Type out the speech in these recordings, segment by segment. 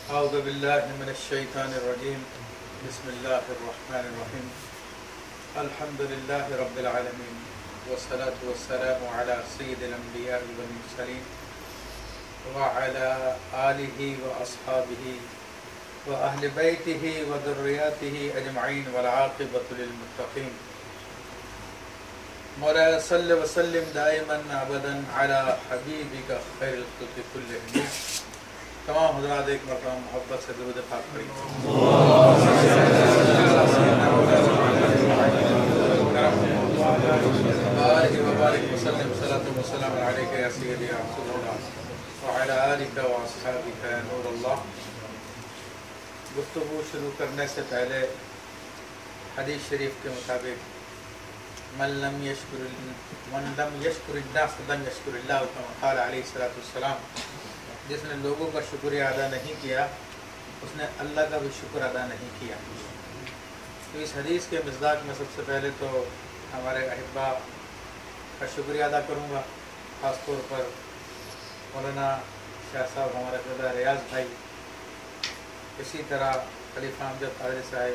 اعوذ باللہ من الشیطان الرجیم بسم اللہ الرحمن الرحیم الحمد للہ رب العالمین والصلاة والسلام علی سید الانبیاء والمرسلین وعلی آلہ واصحابہ واہل بیتہ وذریاتہ اجمعین والعاقبۃ للمتقین مولا صلی وسلم دائما ابدا علی حبیبک خیر الخلق کلہم۔ تمام حضرات ایک مرتبہ محبت سے درود پاک پڑھیں۔ بارک وبارک وسلم صلاۃ و سلام علیک یا سیدی یا رسول اللہ وعلی آلک و اصحابک یا نور اللہ۔ گفتگو شروع کرنے سے پہلے حدیث شریف کے مطابق من لم یشکر الناس لم یشکر اللہ کما قال علیہ الصلوۃ والسلام۔ جس نے لوگوں کا شکریہ ادا نہیں کیا اس نے اللہ کا بھی شکر ادا نہیں کیا۔ تو اس حدیث کے مصداق میں سب سے پہلے تو ہمارے احبا کا شکریہ ادا کروں گا، خاص طور پر مولانا شاہ صاحب، ہمارے قبلہ ریاض بھائی، اسی طرح خلیفہ امجد قادری صاحب،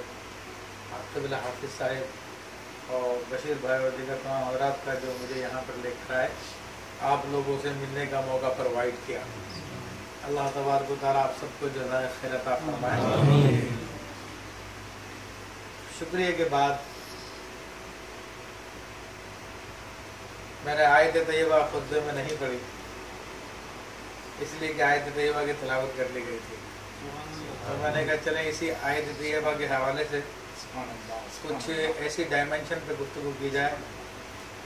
قبلہ حافظ صاحب اور بشیر بھائی اور دیگر تمام حضرات کا جو مجھے یہاں پر لے کر آئے، آپ لوگوں سے ملنے کا موقع پرووائڈ کیا۔ اللہ تبارک و تعالیٰ آپ سب کو جزائے خیر عطا فرمائے۔ شکریہ کے بعد میں نے آیت طیبہ خطبے میں نہیں پڑھی، اس لیے کہ آیت طیبہ کی تلاوت کر لی گئی تھی، تو میں نے کہا چلیں اسی آیت طیبہ کے حوالے سے کچھ ایسی ڈائمنشن پہ گفتگو کی جائے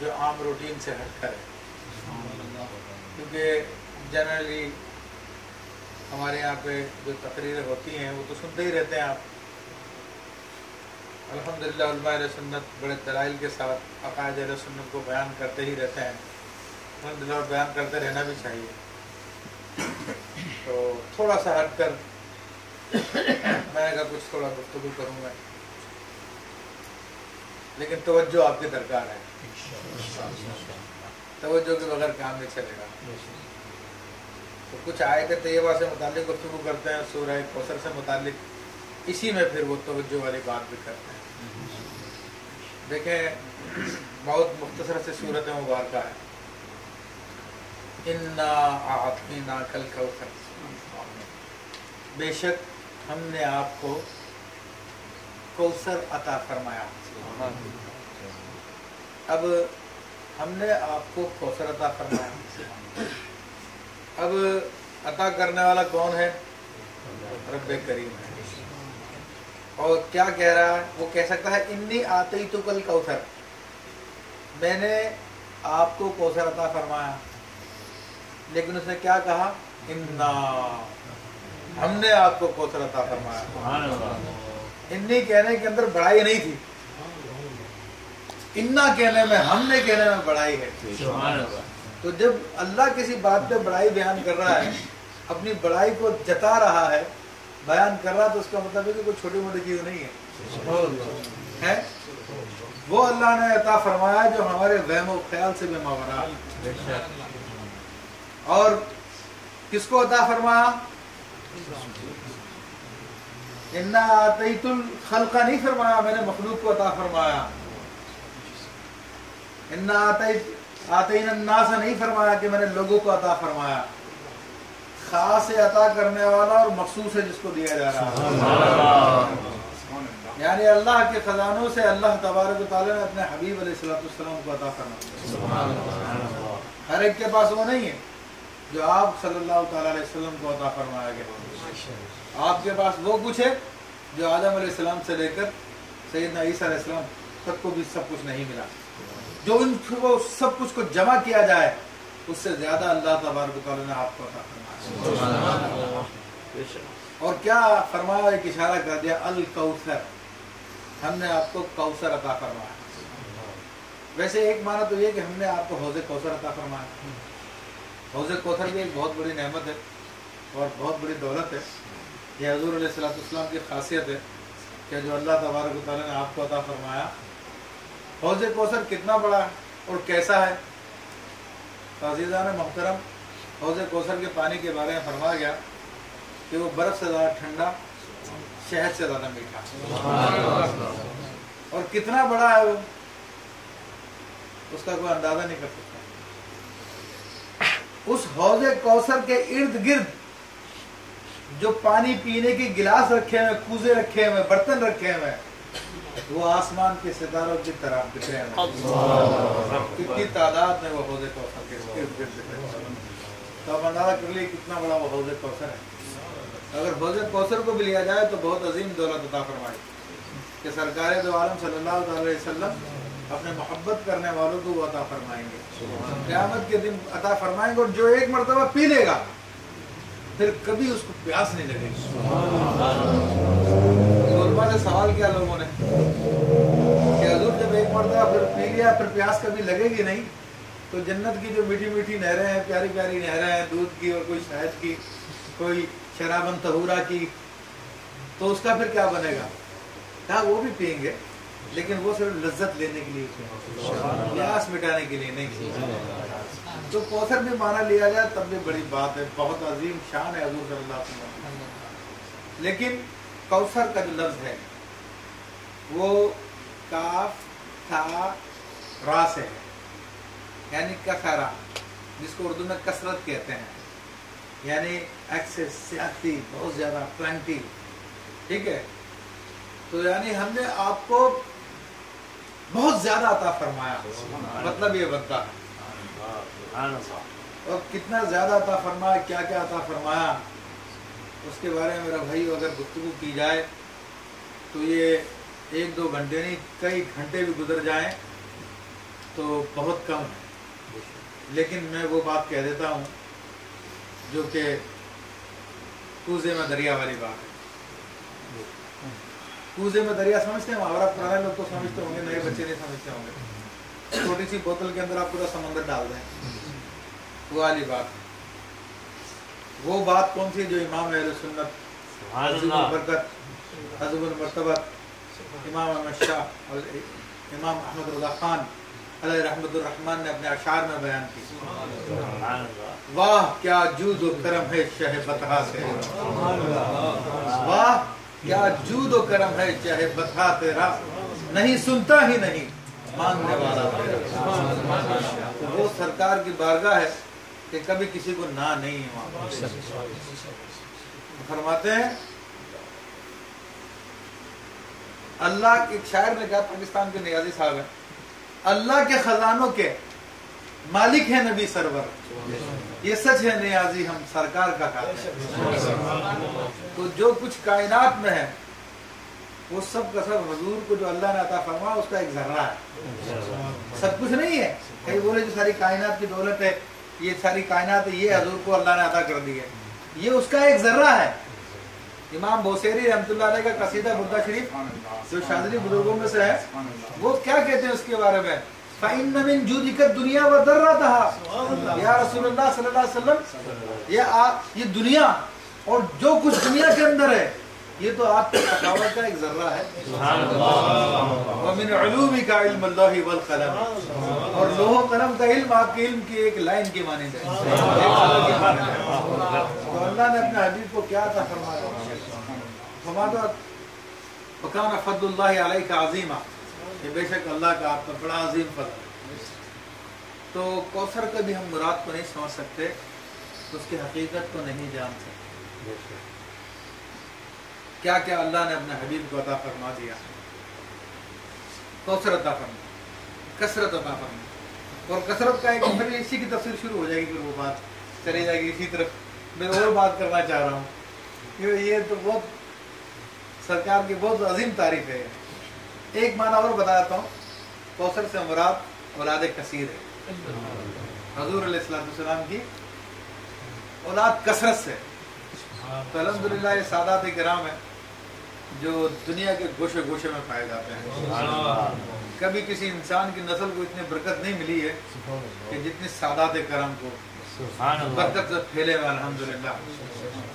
جو عام روٹین سے ہٹ کر ہے، کیونکہ جنرلی ہمارے یہاں پہ جو تقریریں ہوتی ہیں وہ تو سنتے ہی رہتے ہیں آپ۔ الحمدللہ علماء اہل سنت بڑے دلائل کے ساتھ عقائد اہل سنت کو بیان کرتے ہی رہتے ہیں، الحمدللہ، اور بیان کرتے رہنا بھی چاہیے۔ تو تھوڑا سا ہٹ کر میں نے کہا کچھ تھوڑا گفتگو کروں گا، لیکن توجہ آپ کی درکار ہے، توجہ کے بغیر کام نہیں چلے گا۔ تو کچھ آیت طیبہ سے متعلق گفتگو کرتے ہیں، سورہ کوثر سے متعلق، اسی میں پھر وہ توجہ والی بات بھی کرتے ہیں۔ دیکھیں بہت مختصر سے صورت مبارکہ ہے، اِنَّا أَعْطَيْنَاكَ الْكَوْثَرَ، بے شک ہم نے آپ کو کوثر عطا فرمایا۔ اب ہم نے آپ کو کوثر عطا فرمایا، اب عطا کرنے والا کون ہے؟ رب کریم ہے۔ اور کیا کہہ رہا ہے؟ وہ کہہ سکتا ہے انی آتیتک الکوثر، میں نے آپ کو کوثر عطا فرمایا، لیکن اس نے کیا کہا؟ انا، ہم نے آپ کو کوثر عطا فرمایا۔ انی کہنے کے اندر بڑائی نہیں تھی، انا کہنے میں، ہم نے کہنے میں بڑائی ہے۔ تو جب اللہ کسی بات پہ بڑائی بیان کر رہا ہے، اپنی بڑائی کو جتا رہا ہے، بیان کر رہا، تو اس کا مطلب ہے کہ کوئی چھوٹی موٹی چیز نہیں ہے۔ وہ اللہ نے عطا فرمایا جو ہمارے وہم و خیال سے بھی ماورا۔ اور کس کو عطا فرمایا؟ انا آتیت الخلق نہیں فرمایا، میں نے مخلوق کو عطا فرمایا۔ انا آتینا الناس نہیں فرمایا کہ میں نے لوگوں کو عطا فرمایا۔ خاص عطا کرنے والا اور مخصوص ہے جس کو دیا جا رہا ہے، یعنی اللہ کے خزانوں سے اللہ تبارک و تعالیٰ نے اپنے حبیب علیہ السلام کو عطا فرمایا۔ ہر ایک کے پاس وہ نہیں ہے جو آپ صلی اللہ تعالیٰ علیہ وسلم کو عطا فرمایا گیا۔ آپ کے پاس وہ کچھ ہے جو آدم علیہ السلام سے لے کر سیدنا عیسیٰ علیہ السلام تک کو بھی سب کچھ نہیں ملا۔ جو ان کو سب کچھ کو جمع کیا جائے اس سے زیادہ اللہ تبارک و تعالیٰ نے آپ کو عطا فرمایا۔ اور کیا فرمایا؟ ایک اشارہ کر دیا، الکوثر، ہم نے آپ کو کوثر عطا فرمایا۔ ویسے ایک معنی تو یہ کہ ہم نے آپ کو حوض کوثر عطا فرمایا۔ حوض کوثر بھی ایک بہت بڑی نعمت ہے اور بہت بڑی دولت ہے۔ یہ حضور علیہ الصلوۃ والسلام کی خاصیت ہے کہ جو اللہ تبارک و تعالیٰ نے آپ کو عطا فرمایا۔ حوض کوثر کتنا بڑا ہے اور کیسا ہے؟ تو عزیزان محترم، حوض کوثر کے پانی کے بارے میں فرمایا گیا کہ وہ برف سے زیادہ ٹھنڈا، شہد سے زیادہ میٹھا، اور کتنا بڑا ہے وہ، اس کا کوئی اندازہ نہیں کر سکتا۔ اس حوض کوثر کے ارد گرد جو پانی پینے کے گلاس رکھے ہوئے، کوزے رکھے ہوئے، برتن رکھے ہوئے، وہ آسمان کے ستاروں کی طرح بکھرے ہوئے، کتنی تعداد میں وہ حوض کوثر کے ارد گرد بکھرے ہوئے۔ تو آپ اندازہ کر لیے کتنا بڑا وہ حوض کوثر ہے۔ اگر حوض کوثر کو بھی لیا جائے تو بہت عظیم دولت عطا فرمائی کہ سرکار دو عالم صلی اللہ علیہ وسلم اپنے محبت کرنے والوں کو وہ عطا فرمائیں گے، قیامت کے دن عطا فرمائیں گے، اور جو ایک مرتبہ پی لے گا پھر کبھی اس کو پیاس نہیں لگے گی۔ علماء سے سوال کیا لوگوں نے کہ حضور جب ایک مرتبہ پھر پی لیا پھر پیاس کبھی لگے گی نہیں، تو جنت کی جو میٹھی میٹھی نہریں ہیں، پیاری پیاری نہریں ہیں، دودھ کی اور کوئی شہد کی، کوئی شرابن طہورا کی، تو اس کا پھر کیا بنے گا؟ کہا وہ بھی پئیں گے لیکن وہ صرف لذت لینے کے لیے، پیاس مٹانے کے لیے نہیں۔ تو کوثر بھی مانا لیا جائے تب بھی بڑی بات ہے، بہت عظیم شان ہے حضور صلی اللہ علیہ وسلم۔ لیکن کوثر کا جو لفظ ہے وہ کاف تھا را سے ہے، یعنی کثرہ، جس کو اردو میں کثرت کہتے ہیں، یعنی ایکسس، زیادتی، بہت زیادہ، پلانٹی، ٹھیک ہے۔ تو یعنی ہم نے آپ کو بہت زیادہ عطا فرمایا، مطلب یہ بنتا ہے۔ اور کتنا زیادہ عطا فرمایا، کیا کیا عطا فرمایا، اس کے بارے میں میرا بھائی اگر گفتگو کی جائے تو یہ 1-2 گھنٹے نہیں، کئی گھنٹے بھی گزر جائیں تو بہت کم ہے۔ لیکن میں وہ بات کہہ دیتا ہوں جو کہ کوزے میں دریا والی بات ہے۔ کوزے میں دریا سمجھتے ہیں، محاورہ پرانے لوگ تو سمجھتے ہوں گے، نئے بچے نہیں سمجھتے ہوں گے۔ چھوٹی سی بوتل کے اندر آپ پورا سمندر ڈال دیں، وہ والی بات۔ وہ بات کون سی جو امام اہل سنت، عظیم البرکت، عظیم المرتبت امام احمد شاہ اور امام احمد رضا خان علیہ رحمت الرحمن نے اپنے اشعار میں بیان کی۔ واہ کیا جود و کرم ہے شہ بطحا تیرا، واہ کیا جود و کرم ہے شہ بطحا تیرا، نہیں سنتا ہی نہیں مانگنے والا تیرا۔ تو وہ سرکار کی بارگاہ ہے کہ کبھی کسی کو نہ نہیں مانگتے۔ فرماتے ہیں اللہ، ایک شاعر نے کہا، پاکستان کے نیازی صاحب ہیں، اللہ کے خزانوں کے مالک ہے نبی سرور، یہ سچ ہے نیازی ہم سرکار کا کہتے ہیں۔ تو جو کچھ کائنات میں ہے وہ سب کا سب حضور کو جو اللہ نے عطا فرمایا اس کا ایک ذرہ ہے، سب کچھ نہیں ہے۔ کئی بولے جو ساری کائنات کی دولت ہے، یہ ساری کائنات ہے، یہ حضور کو اللہ نے عطا کر دی ہے، یہ اس کا ایک ذرہ ہے۔ امام بوسیری رحمۃ اللہ علیہ کا قصیدہ بردہ شریف جو شاذلی بزرگوں میں سے ہے، وہ کیا کہتے ہیں اس کے بارے میں؟ فَإِنَّ مِن جُودِكَ الدُّنْيَا وَذَرَّتَهَا، یا رسول اللہ صلی اللہ علیہ وسلم، یہ دنیا اور جو کچھ دنیا کے اندر ہے یہ تو آپ کے سخاوت کا ایک ذرہ ہے۔ وَمِنْ عُلُومِكَ عِلْمُ اللَّوحِ وَالْقَلَمِ، اور لوح و قلم کا علم آپ کے علم کی ایک لائن کی مانند ہے، تو اللہ نے اپنے حبیب کو کیا عطا فرمایا؟ فرماتا وَكَانَ فَضْلُ اللَّهِ عَلَيْكَ عَظِيمًا، کہ بے شک اللہ کا آپ کا بڑا عظیم فضل ہے۔ تو کوثر کا بھی ہم مراد کو نہیں سمجھ سکتے، اس کی حقیقت کو نہیں جان سکتے۔ کیا کیا اللہ نے اپنے حبیب کو عطا فرما دیا، کوثر عطا فرما، کثرت عطا فرما، اور کثرت کا ایک پھر اسی کی تفسیر شروع ہو جائے گی، پھر وہ بات چلی جائے گی اسی طرف۔ میں اور بات کرنا چاہ رہا ہوں کہ یہ تو بہت سرکار کی بہت عظیم تعریف ہے۔ ایک معنی اور بتا دیتا ہوں، کوثر سے مراد اولاد کثیر ہے، حضور علیہ السلام کی اولاد کثرت سے، تو الحمدللہ یہ سادات کرام ہیں جو دنیا کے گوشے گوشے میں پائے جاتے ہیں. کبھی کسی انسان کی نسل کو اتنی برکت نہیں ملی ہے کہ جتنی سادات کرام کو برکت سے پھیلے ہوئے. الحمدللہ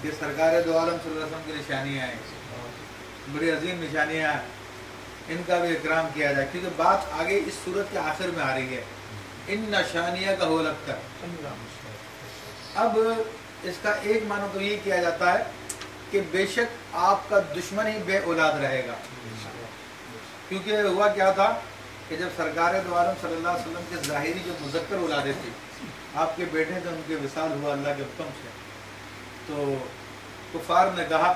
یہ سرکار دو عالم صلی اللہ علیہ وسلم کی نشانیاں ہیں, بڑی عظیم نشانیاں ہیں, ان کا بھی اکرام کیا جائے. کیونکہ بات آگے اس صورت کے آخر میں آ رہی ہے, ان نشانیہ کا ہو لگتا ہے. اب اس کا ایک معنی تو یہ کیا جاتا ہے کہ بے شک آپ کا دشمن ہی بے اولاد رہے گا. کیونکہ ہوا کیا تھا کہ جب سرکار دو عالم صلی اللہ علیہ وسلم کے ظاہری جو مذکر اولادیں تھی, آپ کے بیٹے تھے, ان کے وصال ہوا اللہ کے حکم سے, تو کفار نے کہا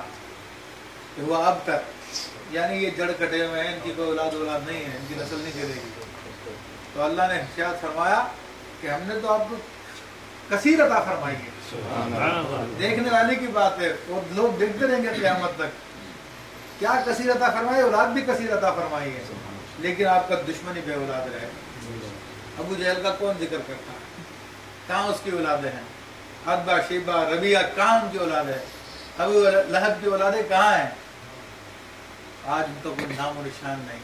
کہ وہ اب تک, یعنی یہ جڑ کٹے ہوئے ہیں, ان کی کوئی اولاد نہیں ہے, ان کی نسل نہیں چلے گی. تو اللہ نے ارشاد فرمایا کہ ہم نے تو آپ کو کثیر عطا فرمائی ہے. دیکھنے والے کی بات ہے, اور لوگ دیکھتے رہیں گے قیامت تک. کیا کثیر عطا فرمائی؟ اولاد بھی کثیر عطا فرمائی ہے, لیکن آپ کا دشمن ہی بے اولاد رہے. ابو جہل کا کون ذکر کرتا ہے؟ کہاں اس کی اولادیں ہیں؟ عتبہ, شیبہ, ربیعہ, کہاں ان کی اولاد ہے؟ ابو لہب کی اولادیں کہاں ہیں؟ آج ان تو کوئی نام و نشان نہیں.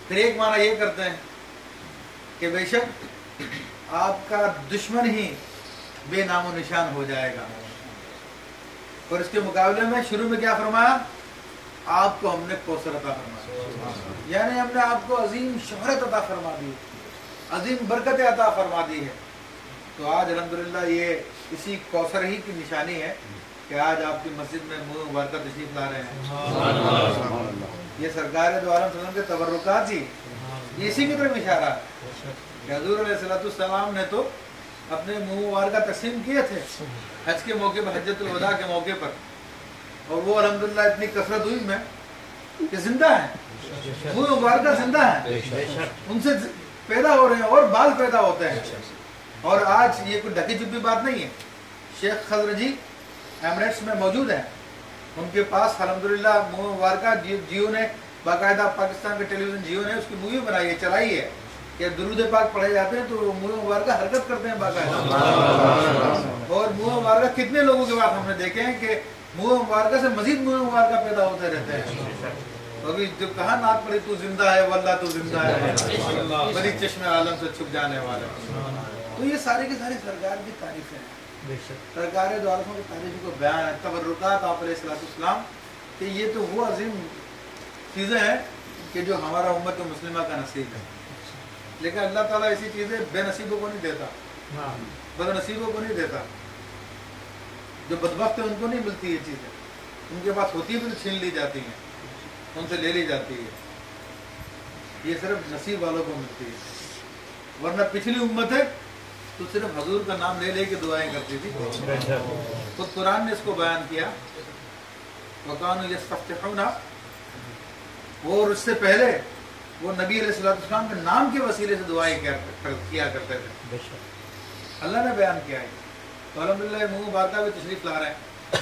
پھر ایک معنی یہ کرتے ہیں کہ بے شک آپ کا دشمن ہی بے نام و نشان ہو جائے گا. اور اس کے مقابلے میں شروع میں کیا فرمایا؟ آپ کو ہم نے کوثر عطا فرمایا, یعنی ہم نے آپ کو عظیم شہرت عطا فرما دی, عظیم برکت عطا فرما دی ہے. تو آج الحمدللہ یہ اسی کوثر ہی کی نشانی ہے کہ آج آپ کی مسجد میں منہ مبارکہ تشریف لا رہے ہیں. یہ سرکار دو عالم صلی اللہ علیہ وسلم کے تبرکات ہی اسی کی طرف اشارہ ہے کہ حضور علیہ السلام نے تو اپنے منہ مبارکہ تقسیم کیے تھے حج کے موقع پر, حجۃ الوداع کے موقع پر, اور وہ الحمدللہ اتنی کثرت ہوئی میں کہ زندہ ہیں, منہ مبارکہ زندہ ہیں, ان سے پیدا ہو رہے ہیں اور بال پیدا ہوتے ہیں. اور آج یہ کوئی ڈھکی چھپی بات نہیں ہے. شیخ خضرجی ایمریٹس میں موجود ہیں, ان کے پاس الحمدللہ منہ مبارکہ جیو نے باقاعدہ, پاکستان کے ٹیلی ویژن جیو نے اس کی مووی بنائی ہے, چلائی ہے, کہ درود پاک پڑھے جاتے ہیں تو منہ مبارکہ حرکت کرتے ہیں باقاعدہ. اور منہ مبارکہ کتنے لوگوں کے بعد ہم نے دیکھے ہیں کہ منہ مبارکہ سے مزید منہ مبارکہ پیدا ہوتے رہتے ہیں. ابھی جو کہا نعت پڑھی, تو زندہ ہے واللہ تو زندہ ہے, بڑی چشم عالم سے چھپ جانے والا. تو یہ ساری کی ساری سرکار کی تعریفیں ہیں, سرکار دو عالم کی تعریف کو بیان ہے. تبرکات آپ علیہ السلام کہ یہ تو وہ عظیم چیزیں ہیں کہ جو ہمارا امت مسلمہ کا نصیب ہے. لیکن اللہ تعالیٰ ایسی چیزیں بے نصیبوں کو نہیں دیتا, بد نصیبوں کو نہیں دیتا. جو بدبخت ہیں ان کو نہیں ملتی یہ چیزیں, ان کے پاس ہوتی بھی چھین لی جاتی ہیں, ان سے لے لی جاتی ہے. یہ صرف نصیب والوں کو ملتی ہے. ورنہ پچھلی امت ہے تو صرف حضور کا نام لے لے کے دعائیں کرتی تھی. خود قرآن نے اس کو بیان کیا, وَقَانُوا يَسْتَفْتِحُونَ, اور اس سے پہلے وہ نبی علیہ السلام کے نام کے وسیلے سے دعائیں کیا کرتے تھے. اللہ نے بیان کیا ہے. تو الحمدللہ منہ مبارکہ بھی تشریف لا رہے ہیں.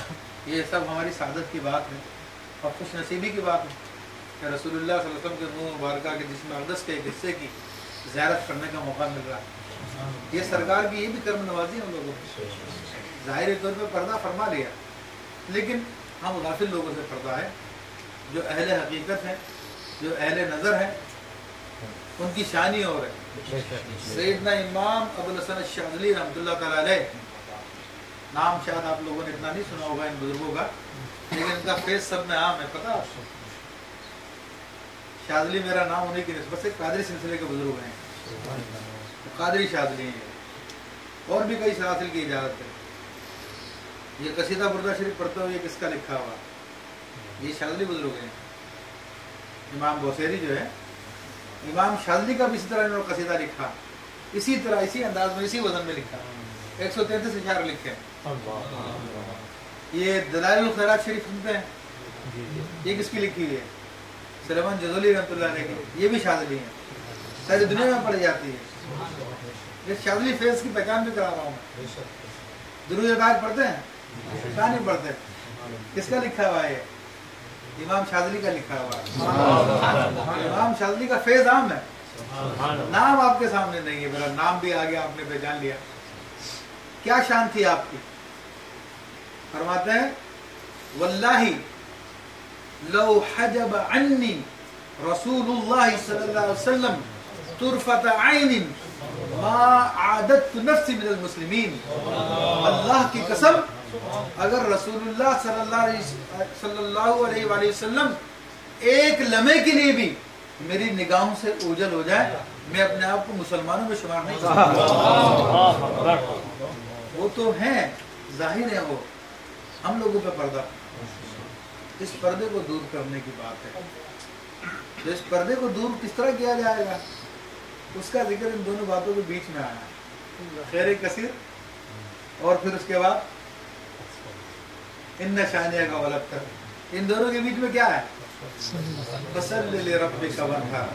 یہ سب ہماری سعادت کی بات ہے اور خوش نصیبی کی بات ہے کہ رسول اللہ صلی اللہ علیہ وسلم کے منہ مبارکہ کے جسم اقدس کے ایک حصے کی زیارت کرنے کا موقع مل رہا ہے. یہ سرکار کی یہ بھی کرم نوازی ہم لوگوں کو. ظاہری طور پہ پردہ فرما لیا, لیکن ہم غافل لوگوں سے پردہ ہے. جو اہل حقیقت ہیں, جو اہل نظر ہیں, ان کی شانی اور ہے. سیدنا امام ابو الحسن الشاذلی رحمۃ اللہ تعالیٰ علیہ, نام شاید آپ لوگوں نے اتنا نہیں سنا ہوگا ان بزرگوں کا, لیکن ان کا فیس سب میں عام ہے. پتہ آپ کو شاذلی میرا نام ہونے کی نسبت سے قادری سلسلے کے بزرگ ہیں, قادری شاذلی ہیں. اور بھی کئی سلاسل کی اجازت ہے. یہ قصیدہ بردہ شریف پڑھتے ہوئے کس کا لکھا ہوا؟ یہ شاذلی بزرگ ہیں. امام بوسیری جو ہے, امام شاذلی کا بھی اسی طرح انہوں نے قصیدہ لکھا, اسی طرح اسی انداز میں اسی وزن میں لکھا. 133 اشعار لکھے. یہ دلائل الخیرات شریف سنتے ہیں, یہ کس کی لکھی ہوئی ہے؟ سلیمان جزولی رحمۃ اللہ علیہ کی. یہ بھی شاذلی ہیں, ساری دنیا میں پڑھی جاتی ہے. یہ شاذلی فیض کی پہچان بھی کرا رہا ہوں میں. درود پاک پڑھتے ہیں کیا نہیں پڑھتے؟ کس کا لکھا ہوا ہے؟ امام شاذلی کا لکھا ہوا ہے. امام شاذلی کا فیض عام ہے, نام آپ کے سامنے نہیں ہے. میرا نام بھی آ گیا, آپ نے پہچان لیا. کیا شان تھی آپ کی؟ فرماتے ہیں واللہ لو حجب عنی رسول اللہ صلی اللہ علیہ وسلم طرفت عین ما عادت نفسی من المسلمین، اللہ کی قسم اگر رسول اللہ صلی اللہ علیہ وآلہ وسلم ایک لمحے کے لیے بھی میری نگاہوں سے اوجھل ہو جائے میں اپنے آپ کو مسلمانوں میں شمار نہیں کرتا۔ وہ تو ہیں، ظاہر ہے، وہ ہم لوگوں پہ پردہ، اس پردے کو دور کرنے کی بات ہے۔ تو اس پردے کو دور کس طرح کیا جائے گا، اس کا ذکر ان دونوں باتوں کے بیچ میں آیا، خیر کثیر اور پھر اس کے بعد ان شانیہ کا ولبتر، ان دونوں کے بیچ میں کیا ہے؟ فصل لربک وانحر،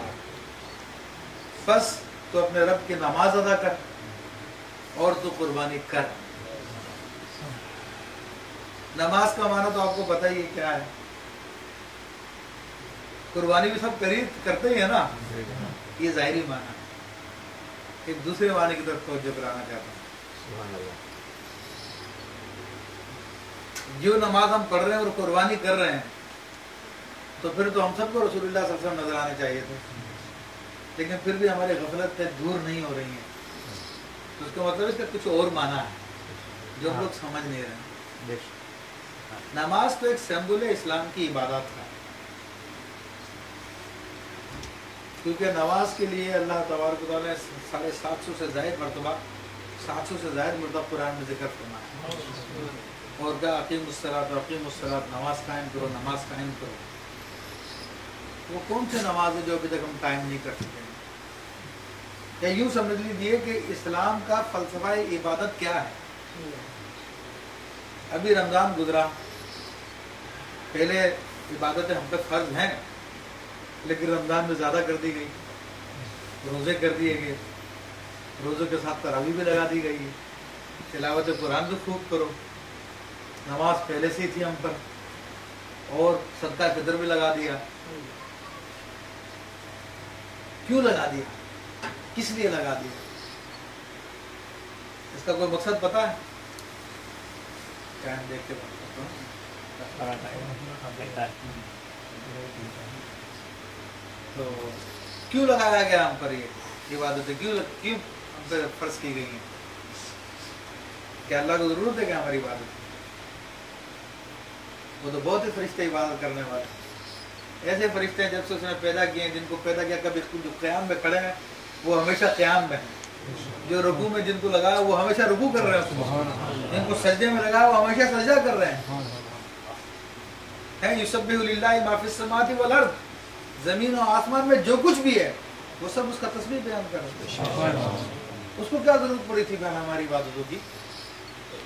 بس تو اپنے رب کی نماز ادا کر اور تو قربانی کر۔ نماز کا معنی تو آپ کو پتہ ہی کیا ہے، قربانی بھی سب کرتے ہی ہے نا، یہ ظاہری معنی۔ ایک دوسرے معنی کی طرف توجہ کرانا چاہتا ہوں، جو نماز ہم پڑھ رہے ہیں اور قربانی کر رہے ہیں تو پھر تو ہم سب کو رسول اللہ صلی اللہ علیہ وسلم نظر آنے چاہیے تھے، لیکن پھر بھی ہماری غفلت سے دور نہیں ہو رہی ہیں، تو اس کا مطلب اس کا کچھ اور معنی ہے جو ہم لوگ سمجھ نہیں رہے ہیں۔ نماز تو ایک سمبل اسلام کی عبادت ہے، کیونکہ نماز کے لیے اللہ تبارک و تعالیٰ نے 750 سے زائد مرتبہ 700 سے زائد مرتبہ قرآن میں ذکر فرمایا اور کہا اقیم الصلاۃ، نماز قائم کرو، نماز قائم کرو۔ وہ کون سی نماز ہے جو ابھی تک ہم قائم نہیں کر سکے ہیں؟ یا یوں سمجھ لیجیے کہ اسلام کا فلسفہ عبادت کیا ہے۔ ابھی رمضان گزرا، پہلے عبادتیں ہم پہ فرض ہیں لیکن رمضان میں زیادہ کر دی گئی، روزے کر دیے گئے، روزوں کے ساتھ تراویح بھی لگا دی گئی، تلاوت قرآن بھی خوب کرو، نماز پہلے سے ہی تھی ہم پر، اور صدقہ فطر بھی لگا دیا۔ کیوں لگا دیا؟ کس لیے لگا دیا؟ اس کا کوئی مقصد پتا ہے؟ ٹائم دیکھ کے بات کرتا ہوں۔ تو کیوں لگایا گیا ہم پر یہ عبادتیں، کیوں ہم پر فرض کی گئی ہیں؟ کیا اللہ کو ضرورت ہے کہ ہماری عبادت؟ وہ تو بہت ہی فرشتے عبادت کرنے والے، ایسے فرشتے ہیں جب سے اس نے پیدا کیے ہیں، جن کو پیدا کیا کبھی جو قیام میں کھڑے ہیں وہ ہمیشہ قیام میں ہیں، جو رکوع میں جن کو لگا وہ ہمیشہ رکوع کر رہے ہیں، جن کو سجدے میں لگا وہ ہمیشہ سجدہ کر رہے ہیں۔ یسبح للہ ما فی السماوات والارض، زمین و آسمان میں جو کچھ بھی ہے وہ سب اس کا تسبیح بیان کر رہے ہیں۔ اس کو کیا ضرورت پڑی تھی بہن ہماری عبادتوں کی؟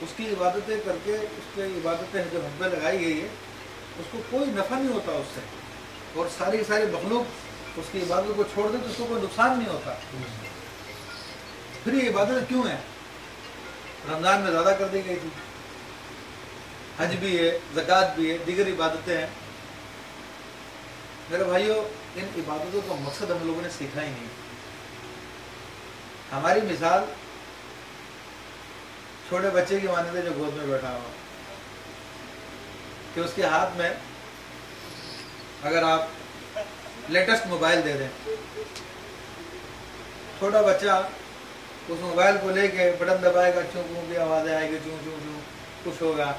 اس کی عبادتیں کر کے، اس کی عبادتیں جو ہم پہ لگائی گئی ہے اس کو کوئی نفع نہیں ہوتا اس سے، اور ساری مخلوق اس کی عبادت کو چھوڑ دے تو اس کو کوئی نقصان نہیں ہوتا۔ پھر یہ عبادت کیوں ہے؟ رمضان میں زیادہ کر دی گئی تھی، حج بھی ہے، زکوٰۃ بھی ہے، دیگر عبادتیں ہیں۔ میرے بھائیوں، ان عبادتوں کا مقصد ہم لوگوں نے سیکھا ہی نہیں۔ ہماری مثال چھوٹے بچے کی مانند ہے جو گود میں بیٹھا ہوا، کہ اس کے ہاتھ میں اگر آپ لیٹسٹ موبائل دے دیں، چھوٹا بچہ اس موبائل کو لے کے بٹن دبائے گا، چوں چوں کی آوازیں آئے گی، چوں چوں چوں، کچھ ہوگا،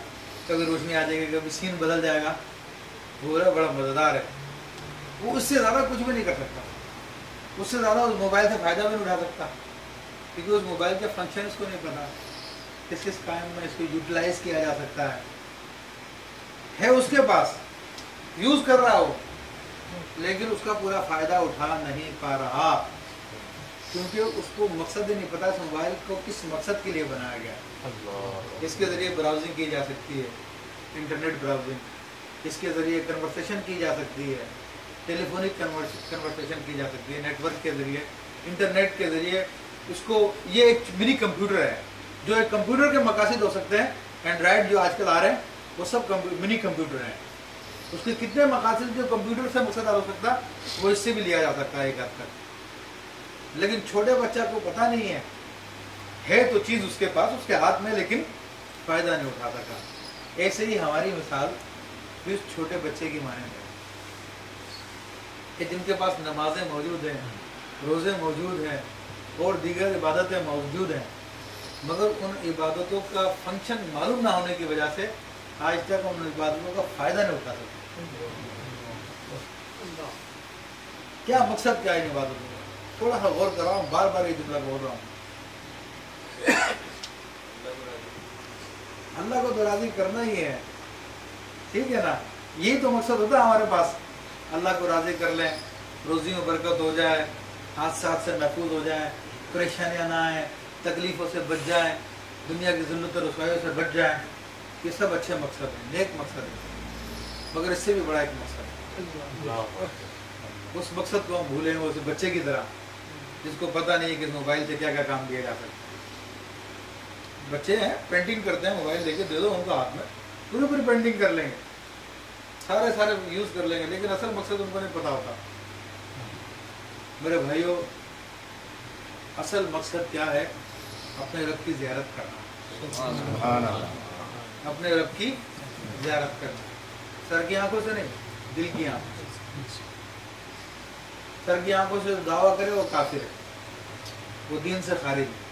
کبھی روشنی آ جائے گی، کبھی سین بدل جائے گا، وہ بڑا مزیدار ہے۔ وہ اس سے زیادہ کچھ بھی نہیں کر سکتا، اس سے زیادہ اس موبائل سے فائدہ بھی نہیں اٹھا سکتا، کیونکہ اس موبائل کے فنکشن اس کو نہیں پتا، کس کام میں اس کو یوٹیلائز کیا جا سکتا ہے اس کے پاس، یوز کر رہا ہو، لیکن اس کا پورا فائدہ اٹھا نہیں پا رہا، کیونکہ اس کو مقصد ہی نہیں پتا اس موبائل کو کس مقصد کے لیے بنایا گیا۔ اس کے ذریعے براؤزنگ کی جا سکتی ہے، انٹرنیٹ براؤزنگ، اس کے ذریعے کنورسیشن کی جا سکتی ہے، ٹیلی فونک کنورسیشن کی جا سکتی ہے، نیٹ ورک کے ذریعے، انٹرنیٹ کے ذریعے۔ اس کو یہ ایک منی کمپیوٹر ہے، جو ایک کمپیوٹر کے مقاصد ہو سکتے ہیں۔ اینڈرائڈ جو آج کل آ رہے ہیں وہ سب منی کمپیوٹر ہیں، اس کے کتنے مقاصد جو کمپیوٹر سے مقصد ہو سکتا ہے وہ اس سے بھی لیا جا سکتا ہے ایک حد تک، لیکن چھوٹے بچہ کو پتہ نہیں ہے تو چیز اس کے پاس، اس کے ہاتھ میں، لیکن فائدہ نہیں اٹھا سکا۔ ایسے ہی ہماری مثال اس چھوٹے بچے کی مانند ہے کہ جن کے پاس نمازیں موجود ہیں، روزے موجود ہیں اور دیگر عبادتیں موجود ہیں، مگر ان عبادتوں کا فنکشن معلوم نہ ہونے کی وجہ سے آج تک ان عبادتوں کا فائدہ نہیں اٹھا سکتے۔ کیا مقصد کیا ہے ان عبادتوں کا؟ تھوڑا سا غور کر رہا ہوں، بار بار یہ جملہ بول رہا ہوں، اللہ کو تو راضی کرنا ہی ہے، ٹھیک ہے نا؟ یہی تو مقصد ہوتا ہے ہمارے پاس، اللہ کو راضی کر لیں، روزی میں برکت ہو جائے، حادثات سے محفوظ ہو جائیں، پریشانیاں نہ آئیں، تکلیفوں سے بچ جائیں، دنیا کی ذلت و رسوائیوں سے بچ جائیں۔ یہ سب اچھے مقصد ہیں، نیک مقصد ہیں، مگر اس سے بھی بڑا ایک مقصد ہے۔ اس مقصد کو ہم بھولیں گے اس بچے کی طرح جس کو پتہ نہیں ہے کہ اس موبائل سے کیا کیا کام کیا جا سکتا ہے۔ بچے ہیں پینٹنگ کرتے ہیں، موبائل لے کے دے دو ان کو ہاتھ میں، پوری پینٹنگ کر لیں گے، سارے یوز کر لیں گے، لیکن اصل مقصد ان کو نہیں پتہ ہوتا۔ میرے بھائیوں، اصل مقصد کیا ہے؟ اپنے رب کی زیارت کرنا، اپنے رب کی زیارت کرنا، سر کی آنکھوں سے نہیں، دل کی آنکھوں سے۔ سر کی آنکھوں سے دعویٰ کرے وہ کافر ہے، وہ دین سے خارج ہے،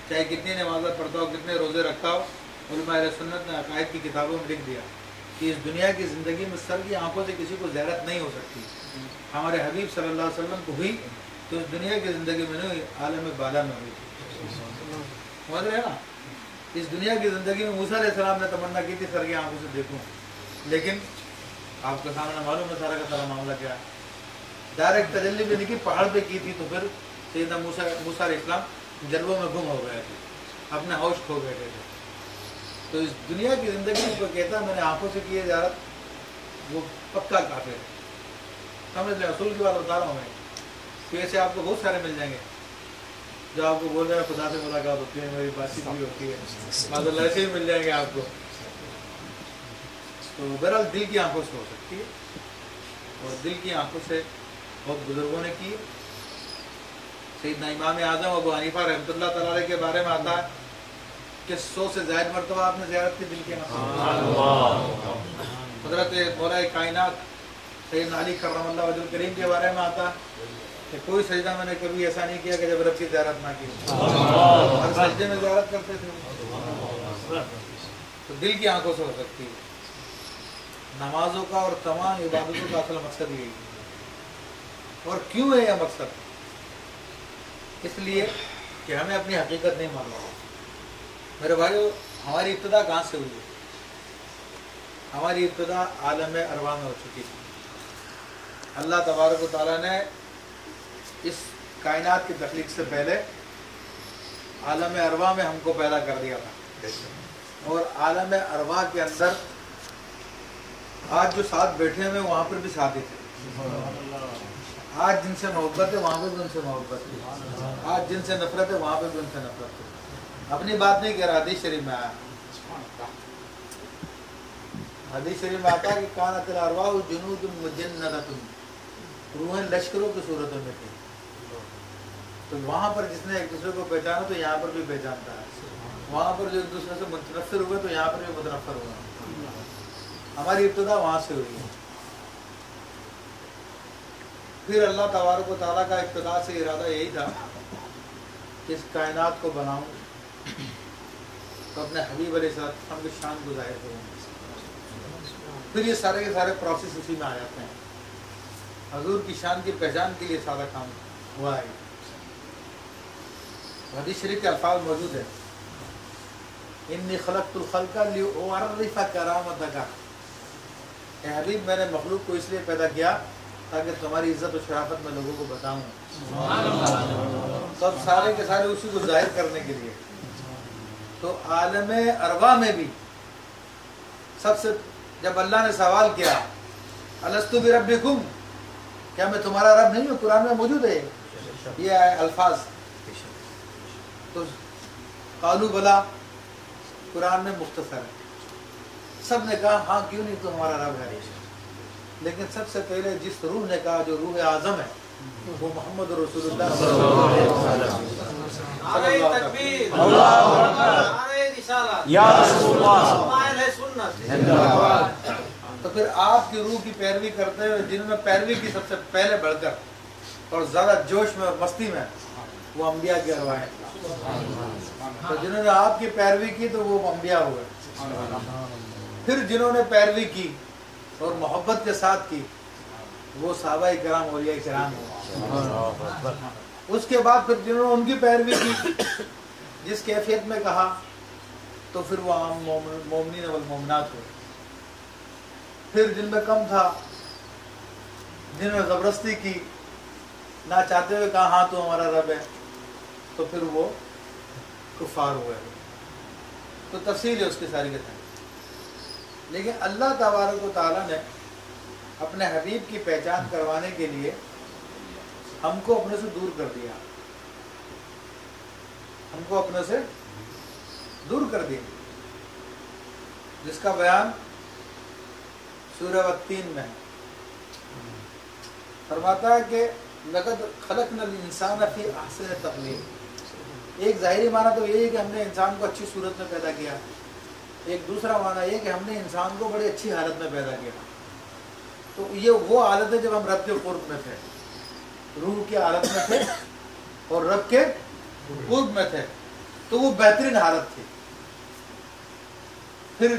چاہے کتنی نمازیں پڑھتا ہو، کتنے روزے رکھتا ہو۔ علماء اہل سنت نے عقائد کی کتابوں میں لکھ دیا کہ اس دنیا کی زندگی میں سر کی آنکھوں سے کسی کو زیارت نہیں ہو سکتی۔ ہمارے حبیب صلی اللہ علیہ وسلم کو ہوئی تو اس دنیا کی زندگی میں نہیں ہوئی، عالم بالا میں ہوئی۔ سمجھ رہے ہیں نا؟ اس دنیا کی زندگی میں موسیٰ علیہ السلام نے تمنا کی تھی سر کی آنکھوں سے دیکھوں، لیکن آپ کے سامنے معلوم ہے سارا کا سارا معاملہ کیا ہے۔ ڈائریکٹ تجلی بھی نہیں کی، پہاڑ پہ کی تھی، تو پھر سیدنا موسیٰ علیہ السلام جلووں میں گم ہو گئے تھے، اپنے ہوش کھو گئے تھے۔ تو اس دنیا کی زندگی کو کہتا ہے میں نے آنکھوں سے کی ہے زیارت، وہ پکا کافر ہے۔ سمجھ لیں، اصول کی بات بتا رہا ہوں میں، تو ایسے آپ کو بہت سارے مل جائیں گے جو آپ کو بول رہے ہیں خدا سے ملاقات ہوتی ہے، میری بات چیت بھی ہوتی ہے، بعض اللہ ایسے ہی مل جائیں گے آپ کو۔ تو بہرحال دل کی آنکھوں سے ہو سکتی ہے، اور دل کی آنکھوں سے بہت بزرگوں نے کی۔ سیدنا امام اعظم ابو حنیفہ رحمۃ اللہ تعالیٰ علیہ کے بارے میں آتا ہے کہ 100 سے زائد مرتبہ آپ نے زیارت کی دل کی آنکھوں۔ حضرت مولا کائنات سیدنا علی کرم اللہ وجہ کریم کے بارے میں آتا ہے کہ کوئی سجدہ میں نے کبھی ایسا نہیں کیا کہ جب رب کی زیارت نہ کی، ہر سجدے میں زیارت کرتے تھے۔ تو دل کی آنکھوں سے ہو سکتی ہے۔ نمازوں کا اور تمام عبادتوں کا اصل مقصد یہی ہے۔ اور کیوں ہے یہ مقصد؟ اس لیے کہ ہمیں اپنی حقیقت نہیں معلوم۔ میرے بھائیو، ہماری ابتدا کہاں سے ہوئی ہے؟ ہماری ابتدا عالم ارواح میں ہو چکی تھی۔ اللہ تبارک و تعالیٰ نے اس کائنات کی تخلیق سے پہلے عالم ارواح میں ہم کو پیدا کر دیا تھا، اور عالم ارواح کے اندر آج جو ساتھ بیٹھے ہوئے وہاں پر بھی ساتھی تھے۔ آج جن سے محبت ہے وہاں پہ بھی ان سے محبت ہے، آج جن سے نفرت ہے وہاں پہ بھی ان سے نفرت ہے۔ اپنی بات نہیں کہہ رہا، حدیث شریف میں آیا، حدیث شریف میں آتا ہے کہ کانت الارواح جنود مجندۃ، روحیں لشکروں کی صورتوں میں تھی۔ تو وہاں پر جس نے ایک دوسرے کو پہچانا تو یہاں پر بھی پہچانتا ہے، وہاں پر جو ایک دوسرے سے متنفر ہوئے تو یہاں پر بھی متنفر ہوئے۔ ہماری ابتدا وہاں سے ہوئی ہے۔ پھر اللہ تبارک و تعالیٰ کا ابتدا سے ارادہ یہی تھا کہ اس کائنات کو بناؤں تو اپنے حبیب علیہ السلام کی شان کو ظاہر کروں۔ پھر یہ سارے کے سارے پروسیس اسی میں آ جاتے ہیں۔ حضور کی شان کی پہچان کے لیے سارا کام ہوا ہے۔ حدیث شریف کے الفاظ موجود ہیں، انی خلقت الخلق لأعرف کرامتک، اے حبیب میں نے مخلوق کو اس لیے پیدا کیا تاکہ تمہاری عزت و شرافت میں لوگوں کو بتاؤں۔ سب سارے کے سارے اسی کو ظاہر کرنے کے لیے۔ تو عالم ارواح میں بھی سب سے جب اللہ نے سوال کیا الست بربکم، کیا میں تمہارا رب نہیں ہوں؟ قرآن میں موجود ہے یہ الفاظ۔ تو قالوا بلا، قرآن میں مختصر ہے، سب نے کہا ہاں کیوں نہیں، تو ہمارا رب ہے۔ لیکن سب سے پہلے جس روح نے کہا جو روح اعظم ہے وہ محمد رسول اللہ صلی اللہ علیہ وسلم۔ نعرہ تکبیر، اللہ اکبر، نعرہ رسالت، یا رسول اللہ، قائل ہے سنت۔ تو پھر آپ کی روح کی پیروی کرتے ہوئے جنہوں نے پیروی کی سب سے پہلے بڑھ کر اور زیادہ جوش میں اور مستی میں، وہ انبیاء کی ارواح ہیں۔ تو جنہوں نے آپ کی پیروی کی تو وہ انبیاء ہوئے، پھر جنہوں نے پیروی کی اور محبت کے ساتھ کی وہ صحابہ کرام اولیاء کرام ہوئے۔ اس کے بعد پھر جنہوں نے ان کی پیروی کی جس کیفیت میں کہا تو پھر وہ عام مومنین والمومنات ہوئے۔ پھر جن میں کم تھا، جنہوں نے زبردستی کی، نہ چاہتے ہوئے کہا ہاں تو ہمارا رب ہے، تو پھر وہ کفار ہوئے۔ تو تفصیل ہے اس کی ساری کتاب۔ لیکن اللہ تبارک و تعالیٰ نے اپنے حبیب کی پہچان کروانے کے لیے ہم کو اپنے سے دور کر دیا، ہم کو اپنے سے دور کر دیا، جس کا بیان سورہ والتین میں فرماتا ہے کہ لقد خلقنا الانسان فی احسن تقویم۔ ایک ظاہری معنی تو یہ ہے کہ ہم نے انسان کو اچھی صورت میں پیدا کیا، ایک دوسرا معنی یہ کہ ہم نے انسان کو بڑی اچھی حالت میں پیدا کیا۔ تو یہ وہ حالت ہے جب ہم رب کے قرب میں تھے، روح کی حالت میں تھے اور رب کے قرب میں تھے، تو وہ بہترین حالت تھی۔ پھر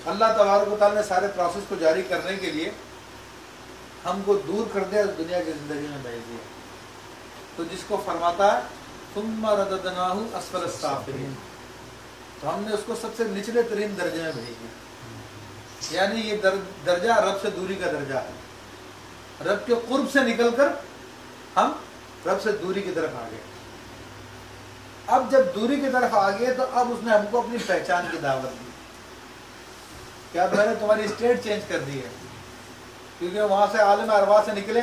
اللہ تبارک و تعالیٰ نے سارے پروسیس کو جاری کرنے کے لیے ہم کو دور کر دیا، دنیا کی زندگی میں بھیج دیا۔ تو جس کو فرماتا ہے ثم رددناہ اسفل السافلین، تو ہم نے اس کو سب سے نچلے ترین درجے میں بھیج دیا، یعنی یہ درجہ رب سے دوری کا درجہ ہے۔ رب کے قرب سے نکل کر ہم رب سے دوری کی طرف آ گئے۔ اب جب دوری کی طرف آ گئے تو اب اس نے ہم کو اپنی پہچان کی دعوت دی کہ اب میں نے تمہاری اسٹیٹ چینج کر دی ہے، کیونکہ وہاں سے عالم ارواح سے نکلے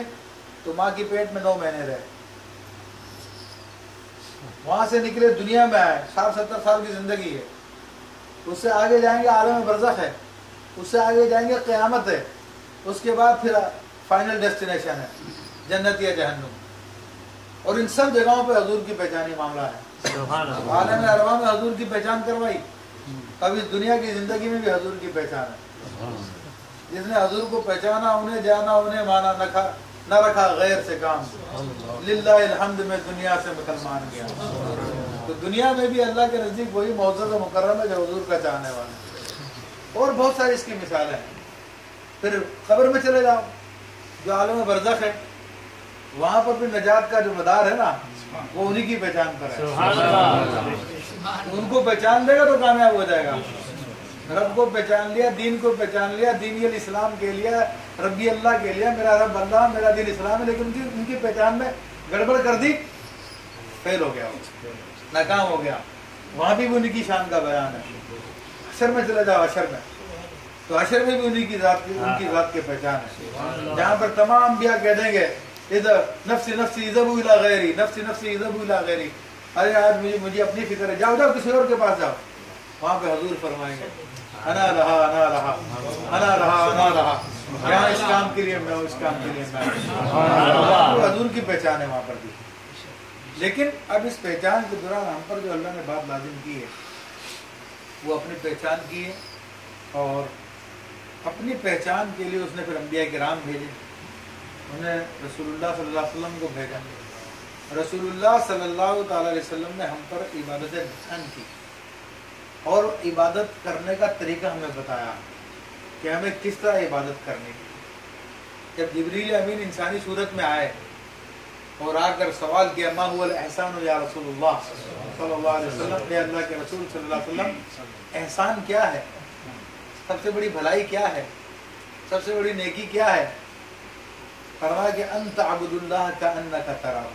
تو ماں کی پیٹ میں 9 مہینے رہے، وہاں سے نکلے دنیا میں آئے، 60-70 سال کی زندگی ہے، اس سے آگے جائیں گے عالم برزخ ہے، اس سے آگے جائیں گے قیامت ہے، اس کے بعد پھر فائنل ڈیسٹینیشن ہے جنت یا جہنم۔ اور ان سب جگہوں پہ حضور کی پہچانی معاملہ ہے۔ عالم ارواح میں حضور کی پہچان کروائی، اب اس دنیا کی زندگی میں بھی حضور کی پہچان ہے۔ جس نے حضور کو پہچانا، انہیں جانا، انہیں مانا، نہ رکھا غیر سے کام، للہ الحمد میں دنیا سے مسلمان گیا۔ تو دنیا میں بھی اللہ کے نزدیک وہی معزز و مکرم ہے جو حضور کا چاہنے والا ہے۔ اور بہت ساری اس کی مثالیں ہیں۔ پھر قبر میں چلے جاؤ جو عالم برزخ ہے، وہاں پر بھی نجات کا جو مدار ہے نا، وہ انہی کی پہچان پر ہے۔ ان کو پہچان دے گا تو کامیاب ہو جائے گا۔ رب کو پہچان لیا، دین کو پہچان لیا، دینی الاسلام کے لیا، ربی اللہ کے لیا، میرا رب اللہ، میرا دین اسلام ہے، لیکن ان کی پہچان میں گڑبڑ کر دی، فیل ہو گیا، ناکام ہو گیا۔ وہاں بھی ان کی شان کا بیان ہے۔ حشر میں چلے جاؤ، حشر میں تو حشر میں بھی ان کی ذات کی پہچان ہے، جہاں پر تمام انبیاء کہہ دیں گے ادھر نفسی نفسی اذهبوا الى غیری، نفسی نفسی اذهبوا الى غیری، ارے آج مجھے اپنی فکر ہے، جاؤ کسی اور کے پاس جاؤ۔ وہاں پہ حضور فرمائیں گے انا رہا انا رہا انا رہا انا رہا، یہاں اس کام کے لیے میں، اس کام کے لیے میں۔ حضور کی پہچان ہے وہاں پر بھی۔ لیکن اب اس پہچان کے دوران ہم پر جو اللہ نے بات لازم کی ہے، وہ اپنی پہچان کی ہے، اور اپنی پہچان کے لیے اس نے پھر انبیاء کرام بھیجے، انہیں رسول اللہ صلی اللہ علیہ وسلم کو بھیجا۔ رسول اللہ صلی اللہ تعالی علیہ وسلم نے ہم پر عبادت بیان کی اور عبادت کرنے کا طریقہ ہمیں بتایا کہ ہمیں کس طرح عبادت کرنی ہے۔ جب جبریل امین انسانی صورت میں آئے اور آ کر سوال کیا ما هو الاحسان یا رسول اللہ صلی اللہ علیہ وسلم، اے اللہ کے رسول صلی اللہ علیہ وسلم، احسان کیا ہے؟ سب سے بڑی بھلائی کیا ہے؟ سب سے بڑی نیکی کیا ہے؟ فرمایا کہ ان تعبد اللہ کانک تراہ،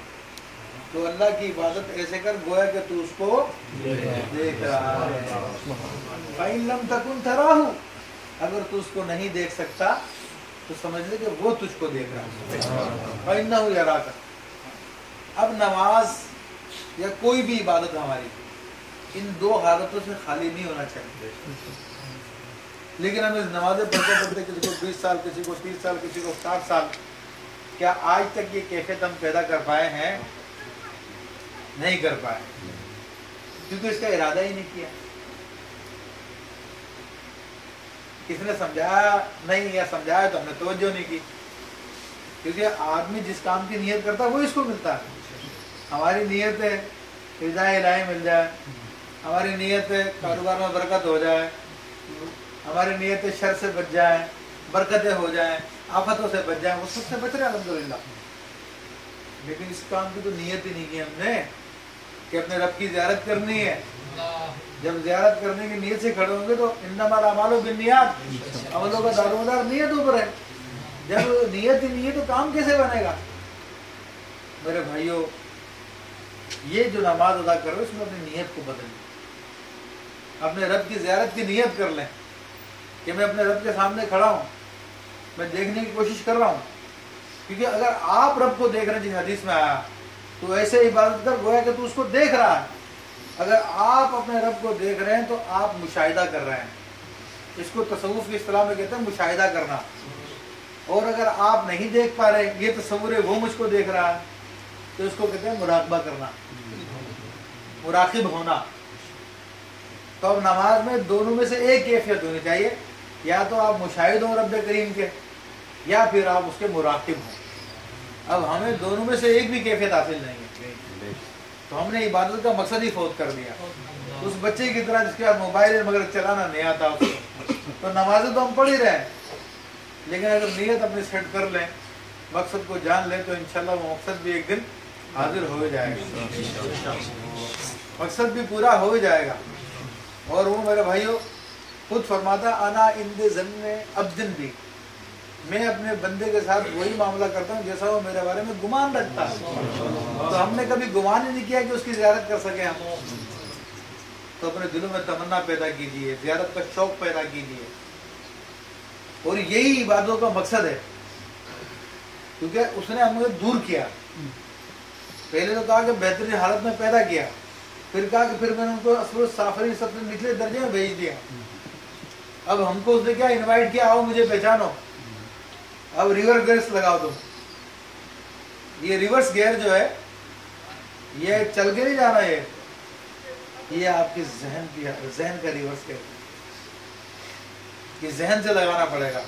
تو اللہ کی عبادت ایسے کر گویا کہ تو اس کو دیکھ رہا ہے۔ فَإِن لَمْ تَكُنْ تَرَاهُ، اگر تو اس کو نہیں دیکھ سکتا تو سمجھ لے کہ وہ تجھ کو دیکھ رہا ہے۔ فَإِنَّهُ يَرَاكَ۔ اب نماز یا کوئی بھی عبادت ہماری ان دو حالتوں سے خالی نہیں ہونا چاہیے۔ لیکن ہم اس نمازیں پڑھتے پڑھتے کسی کو 20 سال، کسی کو 30 سال، کسی کو 60 سال، کیا آج تک یہ کیفیت ہم پیدا کر پائے ہیں؟ نہیں کر پائے، کیونکہ اس کا ارادہ ہی نہیں کیا۔ کسی نے سمجھایا نہیں یا سمجھایا تو ہم نے توجہ نہیں کی، کیونکہ آدمی جس کام کی نیت کرتا ہے وہ اس کو ملتا ہے۔ ہماری نیت ہے رضا الہی مل جائے، ہماری نیت ہے کاروبار میں برکت ہو جائے، ہماری نیت ہے شر سے بچ جائیں، برکتیں ہو جائیں، آفتوں سے بچ جائیں، وہ سب سے بچ رہے ہیں الحمدللہ۔ لیکن اس کام کی تو نیت ہی نہیں کی ہم نے کہ اپنے رب کی زیارت کرنی ہے۔ جب زیارت کرنے کی نیت سے کھڑے ہوں گے تو انما الاعمال بالنیات، عملوں کا دار و مدار نیت اوپر ہے۔ جب نیت ہی نہیں ہے تو کام کیسے بنے گا؟ میرے بھائیوں، یہ جو نماز ادا کر رہے اس میں اپنی نیت کو بدل لیں، اپنے رب کی زیارت کی نیت کر لیں کہ میں اپنے رب کے سامنے کھڑا ہوں، میں دیکھنے کی کوشش کر رہا ہوں۔ کیونکہ اگر آپ رب کو دیکھ رہے ہیں جس حدیث میں آیا تو ایسے عبادت کر گویا کہ تو اس کو دیکھ رہا ہے۔ اگر آپ اپنے رب کو دیکھ رہے ہیں تو آپ مشاہدہ کر رہے ہیں، اس کو تصوف کی اصطلاح میں کہتے ہیں مشاہدہ کرنا۔ اور اگر آپ نہیں دیکھ پا رہے یہ تصور ہے وہ مجھ کو دیکھ رہا ہے تو اس کو کہتے ہیں مراقبہ کرنا، مراقب ہونا۔ تو اب نماز میں دونوں میں سے ایک کیفیت ہونی چاہیے، یا تو آپ مشاہد ہوں رب کریم کے یا پھر آپ اس کے مراقب ہوں۔ اب ہمیں دونوں میں سے ایک بھی کیفیت حاصل نہیں ہے تو ہم نے عبادت کا مقصد ہی فوت کر دیا۔ اس بچے کی طرح جس کے پاس موبائل ہے مگر چلانا نہیں آتا اس کو، تو نمازیں تو ہم پڑھ ہی رہے ہیں، لیکن اگر نیت اپنی سیٹ کر لیں، مقصد کو جان لیں تو انشاءاللہ وہ مقصد بھی ایک دن حاضر ہو جائے گا، مقصد بھی پورا ہو جائے گا۔ اور وہ میرے بھائیوں خود فرماتا انا عند ظن عبد بھی، میں اپنے بندے کے ساتھ وہی معاملہ کرتا ہوں جیسا وہ میرے بارے میں گمان رکھتا ہے۔ تو ہم نے کبھی گمان ہی نہیں کیا کہ اس کی زیارت کر سکیں ہم، تو اپنے دلوں میں تمنا پیدا کیجیے، زیارت کا شوق پیدا کیجیے، اور یہی عبادتوں کا مقصد ہے۔ کیونکہ اس نے ہمیں دور کیا، پہلے تو کہا کہ بہترین حالت میں پیدا کیا، پھر کہا کہ پھر میں نے ان کو اسفل السافلین سب سے نچلے درجے میں بھیج دیا۔ اب ہم کو اس نے کیا انوائٹ کیا، آؤ مجھے پہچانو، اب ریورس گیئر لگاؤ تم۔ یہ ریورس گیئر جو ہے یہ چل کے نہیں جانا، یہ آپ کی ذہن کا ریورس گیئر، یہ ذہن سے لگانا پڑے گا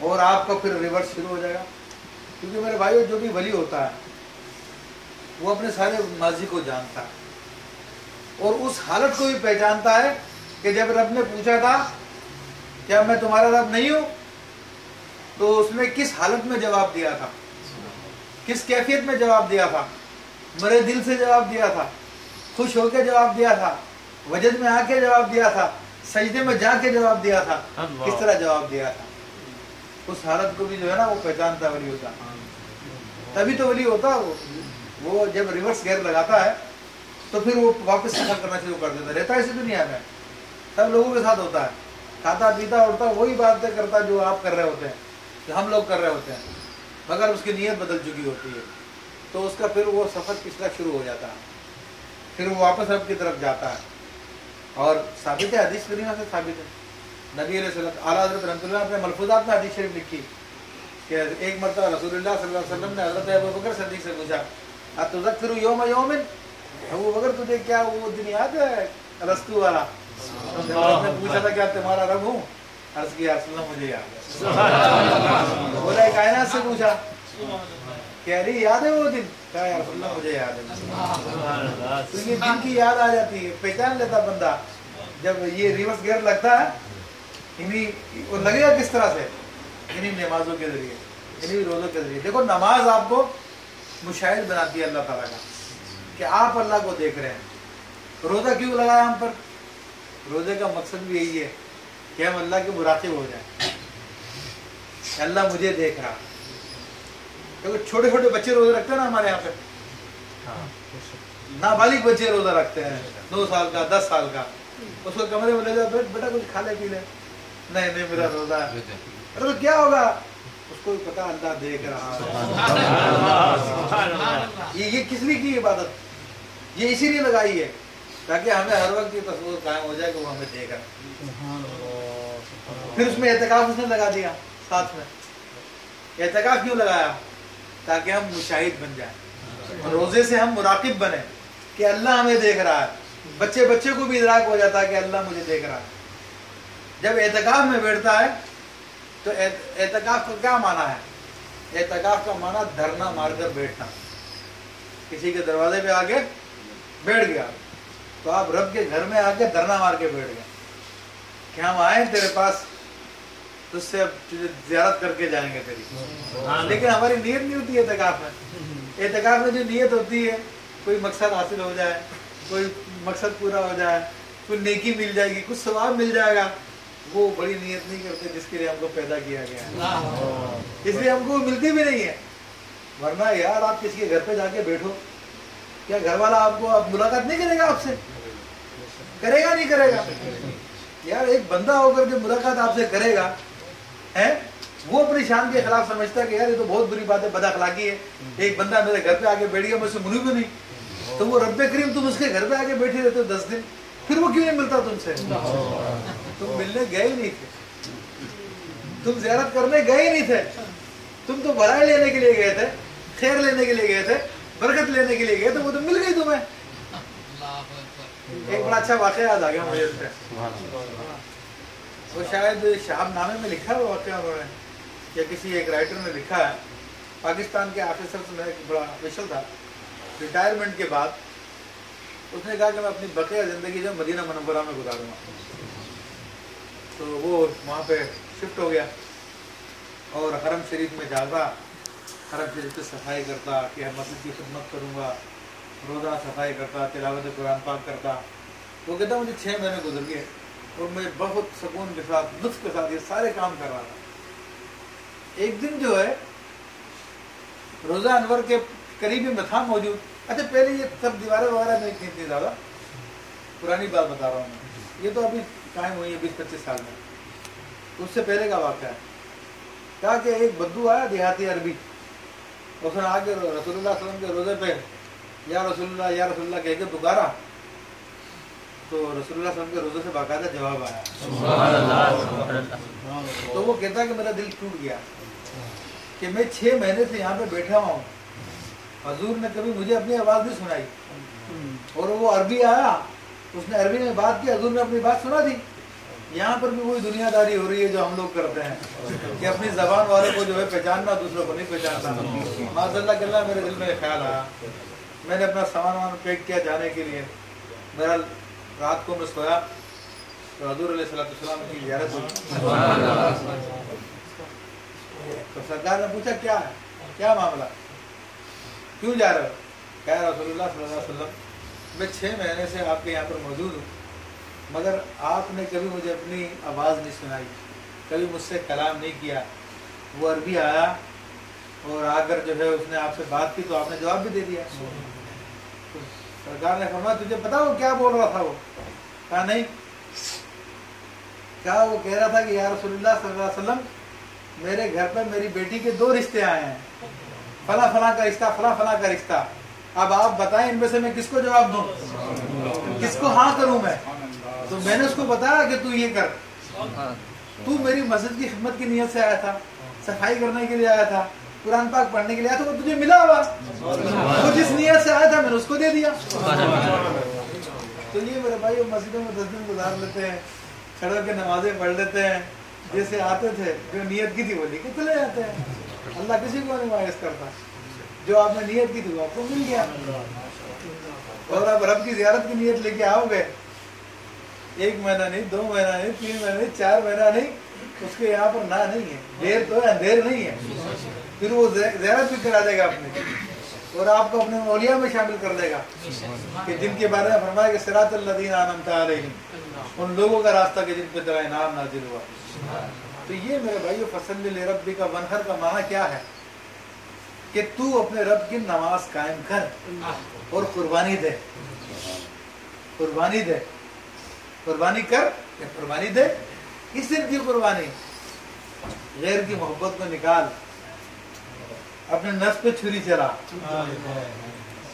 اور آپ کا پھر ریورس شروع ہو جائے گا۔ کیونکہ میرے بھائیو جو بھی ولی ہوتا ہے وہ اپنے سارے ماضی کو جانتا ہے اور اس حالت کو بھی پہچانتا ہے کہ جب رب نے پوچھا تھا کیا میں تمہارا رب نہیں ہوں، تو اس نے کس حالت میں جواب دیا تھا، کس کیفیت میں جواب دیا تھا، مرے دل سے جواب دیا تھا، خوش ہو کے جواب دیا تھا، وجد میں آ کے جواب دیا تھا، سجدے میں جا کے جواب دیا تھا، کس طرح جواب دیا تھا۔ اس حالت کو بھی جو ہے نا وہ پہچانتا ولی ہوتا، تبھی تو ولی ہوتا وہ جب ریورس گیئر لگاتا ہے تو پھر وہ واپس سفر کرنا شروع کر دیتا رہتا ہے۔ اسی دنیا میں سب لوگوں کے ساتھ ہوتا ہے، کھاتا پیتا اڑتا وہی باتیں کرتا جو آپ کر رہے ہوتے ہیں، جو ہم لوگ کر رہے ہوتے ہیں، مگر اس کی نیت بدل چکی ہوتی ہے تو اس کا پھر وہ سفر پچھلا شروع ہو جاتا ہے، پھر وہ واپس رب کی طرف جاتا ہے۔ اور ثابت ہے، حدیث کریمہ سے ثابت ہے، نبی علیہ السلام اعلیٰ حضرت رحمۃ اللہ اپنے ملفوظات میں حدیث شریف لکھی کہ ایک مرتبہ رسول اللہ صلی اللہ علیہ وسلم نے حضرت ابوبکر صدیق سے پوچھا اتذکر یوم یومن، ابوبکر تجھے کیا وہ دن یاد ہے ارسطو والا، جب آپ نے پوچھا تھا کیا تمہارا رب ہوں، عرض کیا رسول اللہ مجھے یاد ہے۔ بولا کائنات سے پوچھا کہہ رہی یاد ہے وہ دن، کہا یا رسول اللہ مجھے یاد ہے۔ تو یہ دن کی یاد آ جاتی ہے، پہچان لیتا بندہ جب یہ ریورس گیئر لگتا ہے، وہ لگے گا کس طرح سے، انہی نمازوں کے ذریعے، انہی روزوں کے ذریعے۔ دیکھو نماز آپ کو مشاہد بناتی ہے اللہ تعالیٰ کا کہ آپ اللہ کو دیکھ رہے ہیں۔ روزہ کیوں لگایا ہم پر؟ روزے کا مقصد بھی یہی ہے کہ ہم اللہ کے مراقب ہو جائیں، کہ اللہ مجھے دیکھ رہا۔ دیکھو چھوٹے چھوٹے بچے روزہ رکھتے ہیں نا ہمارے یہاں پہ، نابالغ بچے روزہ رکھتے ہیں، 9 سال کا 10 سال کا، اس کو کمرے میں لے جاؤ بیٹا کچھ کھا لے پی لے، نہیں میرا روزہ ہے، ارے تو کیا ہوگا، اس کو پتا اللہ دیکھ رہا ہے۔ یہ کس لیے کی عبادت؟ یہ اسی لیے لگائی ہے تاکہ ہمیں ہر وقت یہ تصور قائم ہو جائے کہ وہ ہمیں دیکھ رہا ہے۔ پھر اس میں اعتکاف اس نے لگا دیا ساتھ میں۔ اعتکاف کیوں لگایا؟ تاکہ ہم مشاہد بن جائیں، روزے سے ہم مراقب بنیں کہ اللہ ہمیں دیکھ رہا ہے۔ بچے کو بھی ادراک ہو جاتا ہے کہ اللہ مجھے دیکھ رہا ہے۔ جب اعتکاف میں بیٹھتا ہے تو اعتکاف کا کیا معنی ہے؟ اعتکاف کا معنی دھرنا مار کر بیٹھنا. کسی کے دروازے پہ آ کے بیٹھ گیا تو آپ رب کے گھر میں آ کے دھرنا مار کے بیٹھ گئے کہ ہم آئے تیرے پاس تجھ سے اب تجھے زیارت کر کے جائیں گے تیری. لیکن ہماری نیت نہیں ہوتی اعتکاف میں. اعتکاف میں جو نیت ہوتی ہے کوئی مقصد حاصل ہو جائے, کوئی مقصد پورا ہو جائے, کوئی نیکی مل جائے گی, کچھ ثواب مل جائے گا, وہ بڑی نیت نہیں کرتے جس کے لیے ہم کو پیدا کیا گیا ہے. اس لیے ہم کو ملتی بھی نہیں ہے. ورنہ یار آپ کسی کے گھر پہ جا کے بیٹھو, کیا گھر والا آپ کو اب ملاقات نہیں کرے گا؟ آپ سے کرے گا نہیں کرے گا؟ یار ایک بندہ ہو کر جو ملاقات آپ سے کرے گا ہے وہ اپنی شان کے خلاف سمجھتا ہے کہ یار یہ تو بہت بری بات ہے, بد اخلاقی ہے. ایک بندہ میرے گھر پہ آ کے بیٹھ گیا, میں سے ملوں بھی نہیں. تو وہ رب کریم تم اس کے گھر پہ آ کے بیٹھے رہتے ہو 10 دن, پھر وہ کیوں نہیں ملتا تم سے؟ تم ملنے گئے ہی نہیں تھے, تم زیارت کرنے گئے ہی نہیں تھے, تم تو بھلائی لینے کے لیے گئے تھے, خیر لینے کے لیے گئے تھے, برکت لینے کے لیے گئے تھے, وہ تو مل گئی تمہیں. ایک بڑا اچھا واقعہ یاد آ گیا مجھے اس سے. وہ شاید شہاب نامے میں لکھا ہے وہ واقعہ انہوں نے, یا کسی ایک رائٹر نے لکھا ہے. پاکستان کے آفیسر سے ایک بڑا آفیشل تھا, ریٹائرمنٹ کے بعد اس نے کہا کہ میں اپنی بقیہ زندگی جو مدینہ منورہ میں گزاروں گا. تو وہ وہاں پہ شفٹ ہو گیا اور حرم شریف میں جاتا, حرم شریف کی صفائی کرتا, کہ مسجد کی خدمت کروں گا, روزانہ صفائی کرتا, تلاوت قرآن پاک کرتا. وہ کہتا مجھے 6 مہینے گزر گئے اور میں بہت سکون کے ساتھ, لطف کے ساتھ یہ سارے کام کر رہا تھا. ایک دن جو ہے روزہ انور کے قریب میں تھا موجود. اچھا پہلے یہ سب دیواریں وغیرہ نہیں تھیں اتنی زیادہ, پرانی بات بتا رہا ہوں میں, یہ تو ابھی قائم ہوئی ہے 20-25 سال میں. اس سے پہلے کا واقعہ ہے. کہا کہ ایک بدو آیا دیہاتی عربی, اس نے آ کے رسول اللہ صلی اللہ علیہ وسلم کے روزے پہ یا رسول اللہ کہہ کے پکارا. تو رسول اللہ صلی اللہ علیہ وسلم کے روزے سے باقاعدہ جواب آیا. تو وہ کہتا کہ میرا دل ٹوٹ گیا کہ میں 6 مہینے سے یہاں پہ بیٹھا ہوا ہوں, حضور نے کبھی مجھے اپنی آواز نہیں سنائی. اور وہ عربی آیا, اس نے عربی میں بات کی, حضور نے اپنی بات سنا دی. یہاں پر بھی وہی دنیا داری ہو رہی ہے جو ہم لوگ کرتے ہیں کہ اپنی زبان والوں کو جو ہے پہچاننا, دوسروں کو نہیں پہچاننا. معاذ اللہ کہ میرے دل میں خیال آیا, میں نے اپنا سامان پیک کیا جانے کے لیے. میرا رات کو میں سویا تو حضور علیہ السلام کی زیارت ہوئی. تو سرکار نے پوچھا کیا ہے, کیا معاملہ, کیوں جا رہے ہو؟ کہا رسول اللہ صلی اللہ علیہ وسلم میں 6 مہینے سے آپ کے یہاں پر موجود ہوں, مگر آپ نے کبھی مجھے اپنی آواز نہیں سنائی, کبھی مجھ سے کلام نہیں کیا. وہ عربی آیا اور آ کر جو ہے اس نے آپ سے بات کی تو آپ نے جواب بھی دے دیا. تو سرکار نے فرمایا تجھے پتا وہ کیا بول رہا تھا؟ وہ کہا نہیں. کہا وہ کہہ رہا تھا کہ یا رسول اللہ صلی اللہ علیہ وسلم میرے گھر پر میری بیٹی کے 2 رشتے آئے ہیں, فلاں فلاں کا رشتہ, فلاں فلاں کا رشتہ. اب آپ بتائیں ان میں سے میں کس کو جواب دوں, کس کو ہاں کروں میں؟ تو میں نے اس کو بتایا کہ تو یہ کر, تو میری مسجد کی خدمت کی نیت سے آیا تھا, صفائی کرنے کے لیے آیا تھا, قرآن پاک پڑھنے کے لیے آیا تھا, وہ تجھے ملا ہوا, وہ جس نیت سے آیا تھا میں نے اس کو دے دیا. تو یہ میرے بھائی مسجدوں میں 10 دن گزار لیتے ہیں, کھڑے کے نمازیں پڑھ لیتے ہیں, جیسے آتے تھے جو نیت کی تھی وہ لے کے چلے جاتے ہیں. اللہ کسی کو نہیں مایوس کرتا, جو آپ نے نیت کی تھی وہ آپ کو مل گیا. اور اب رب کی زیارت کی نیت لے کے آؤ گے, 1 مہینہ نہیں, 2 مہینہ نہیں, 3 مہینہ نہیں, 4 مہینہ نہیں, اس کے یہاں پر نہ نہیں ہے, دیر تو ہے, اندھیر نہیں ہے. پھر وہ زیارت بھی کرا دے گا اپنے, اور آپ کو اپنے اولیاء میں شامل کر دے گا کہ جن کے بارے میں فرمایا کہ صراط الذین انعمت علیہم, ان لوگوں کا راستہ کہ جن پہ تیرا انعام نازل ہوا. تو یہ میرے بھائیو فصل لربک وانحر کا معنی کیا ہے کہ تو اپنے رب کی نماز قائم کر اور قربانی دے, قربانی دے, قربانی کر یا قربانی دے. کس دن کی قربانی؟ غیر کی محبت کو نکال, اپنے نفس پہ چھری چلا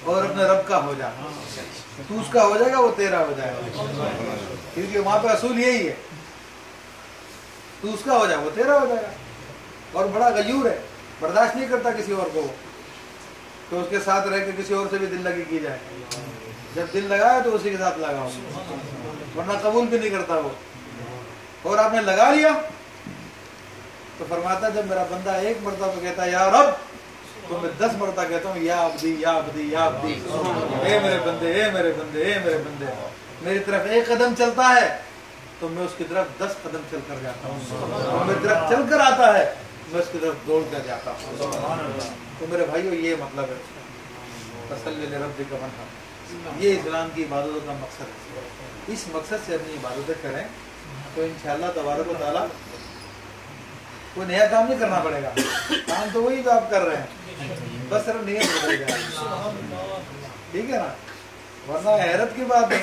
اور اپنے رب کا ہو جا. تو اس کا ہو جائے گا, وہ تیرا ہو جائے گا, کیونکہ وہاں پہ اصول یہی ہے, تو اس کا ہو جائے وہ تیرا ہو جائے گا. اور بڑا غیور ہے, برداشت نہیں کرتا کسی اور کو تو اس کے ساتھ رہ کے کسی اور سے بھی دل لگی کی جائے. جب دل لگایا تو اسی کے ساتھ لگاؤ, ورنہ قبول بھی نہیں کرتا وہ. اور آپ نے لگا لیا تو فرماتا جب میرا بندہ ایک مرتبہ کہتا ہے یا رب تو میں 10 مرتبہ کہتا ہوں یا عبدی یا عبدی یا عبدی، اے میرے بندے اے میرے بندے اے میرے بندے، میری طرف ایک قدم چلتا ہے تو میں اس کی طرف 10 قدم چل کر جاتا ہوں، اور میری طرف چل کر آتا ہے میں اس کی طرف دوڑ کر جاتا ہوں۔ تو میرے بھائیو یہ مطلب ہے تسلی لربک وانحر، یہ اسلام کی عبادتوں کا مقصد ہے۔ اس مقصد سے اپنی عبادتیں کریں تو انشاءاللہ تبارک و تعالیٰ کوئی نیا کام نہیں کرنا پڑے گا، کام تو وہی جو آپ کر رہے ہیں، بس صرف نیت بدل جائے، ٹھیک ہے نا؟ ورنہ حیرت کی بات ہے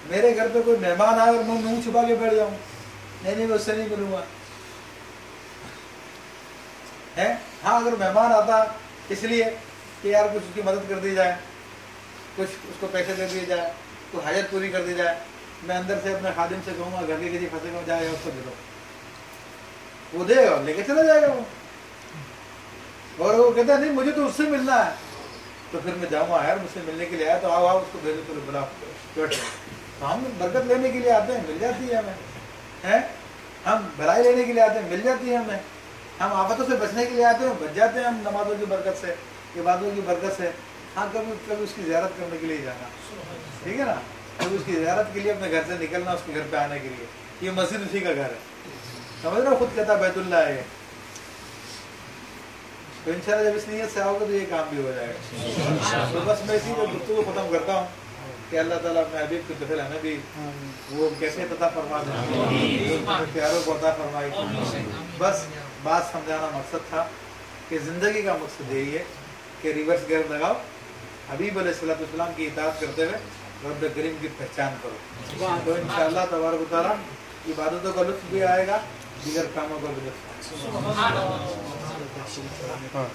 میرے گھر پہ کوئی مہمان آئے اور میں منہ چھپا کے بیٹھ جاؤں، نہیں میں اس سے نہیں ملوں گا۔ ہاں اگر مہمان آتا اس لیے کہ یار کچھ اس کی مدد کر دی جائے، کچھ اس کو پیسے دے دیے جائے، کوئی حاجت پوری کر دی جائے، میں اندر سے اپنے خادم سے کہوں گا گھر کے کسی پھنسے میں جائے اس کو دے دو، وہ دے گا لے کے چلا جائے گا وہ، اور وہ کہتا ہے نہیں مجھے تو اس سے ملنا ہے، تو پھر میں جاؤں گا یار مجھ سے ملنے کے لیے آیا تو آؤ اس کو بھیجو تو بلا بیٹھ، تو ہم برکت لینے کے لیے آتے ہیں مل جاتی ہے ہمیں، ہم بھلائی لینے کے لیے آتے ہیں مل جاتی ہے ہمیں، ہم آفتوں سے بچنے کے لیے آتے ہیں بچ جاتے ہیں ہم نمازوں کی برکت سے، عبادتوں کی برکت سے۔ ہاں کبھی اس کی زیارت کرنے کے لیے جانا، ٹھیک ہے نا، کبھی اس کی زیارت کے لیے اپنے گھر سے نکلنا اس کے گھر پہ آنے کے لیے، یہ مسجد اسی کا گھر ہے، سمجھ رہے ہو، خود کہتا بیت اللہ ہے، تو انشاءاللہ جب اس نیت سے آؤ گے تو یہ کام بھی ہو جائے گا۔ تو بس میں اسی کو گفتگو ختم کرتا ہوں کہ اللہ تعالیٰ اپنے حبیب کے طفل ہمیں بھی وہ کیسے عطا فرما دیں، پیاروں کو عطا فرمائی۔ بس بات سمجھانا مقصد تھا کہ زندگی کا مقصد یہی ہے کہ ریورس گیئر لگاؤ، حبیب علیہ السلام کی اطاعت کرتے ہوئے رب کریم کی پہچان کرو، تو انشاءاللہ تبارک و تعالیٰ عبادتوں کا لطف بھی آئے گا، دیگر کاموں کا بھی لطف آئے گا۔